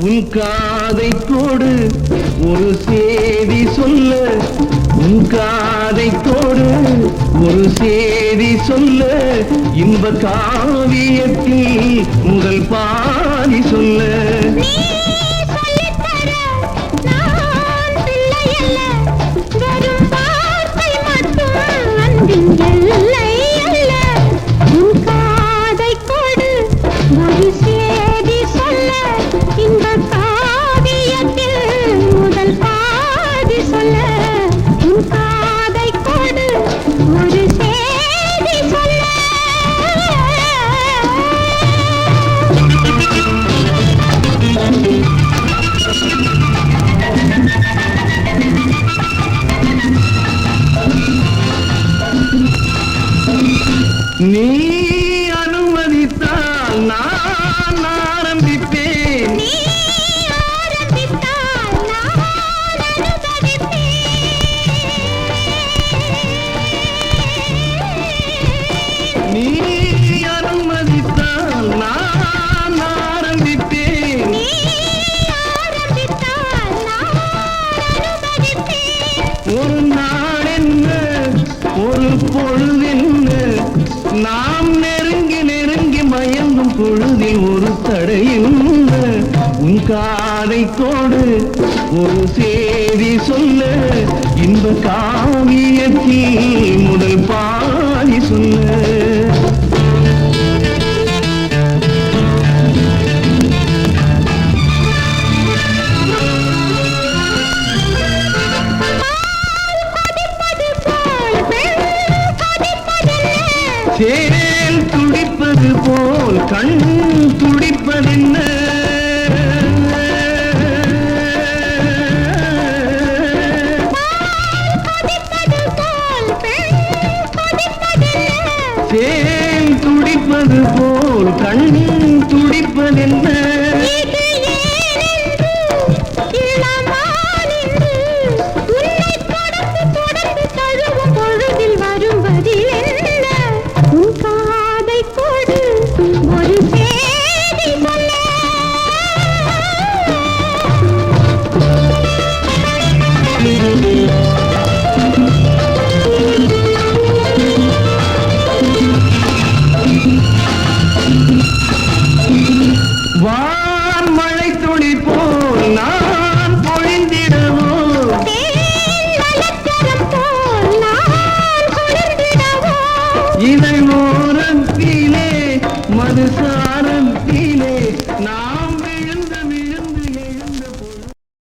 உன் காதை கோடு ஒரு சேதி சொல்ல, உன் காதை கோடு ஒரு சேதி சொல்ல, இன்ப காவியத்தில் முதல் பாதி சொல்ல. நீ அனுமதித்தால் நான் ஆரம்பிப்பேன். நீ அனுமதித்தால் நான் ஆரம்பிப்பேன். ஒரு நாள் என்ன ஒரு பொழுதென்ன, நாம் நெருங்கி நெருங்கி மயங்கும் பொழுதில் ஒரு தடையின்ன. உன் காதை கோடு ஒரு சேதி சொல்ல, இன்ப காவியத்தில் முதல் பாதி சொல்ல. சேல் துடிப்பது போல் கண் துடிப்பதென்ன, சேல் துடிப்பது போல் கண் துடிப்பதென்ன. வான் மழை துளி போல் நான் பொழிந்திடவோ, இதழ் ஓரத்திலே மதுசா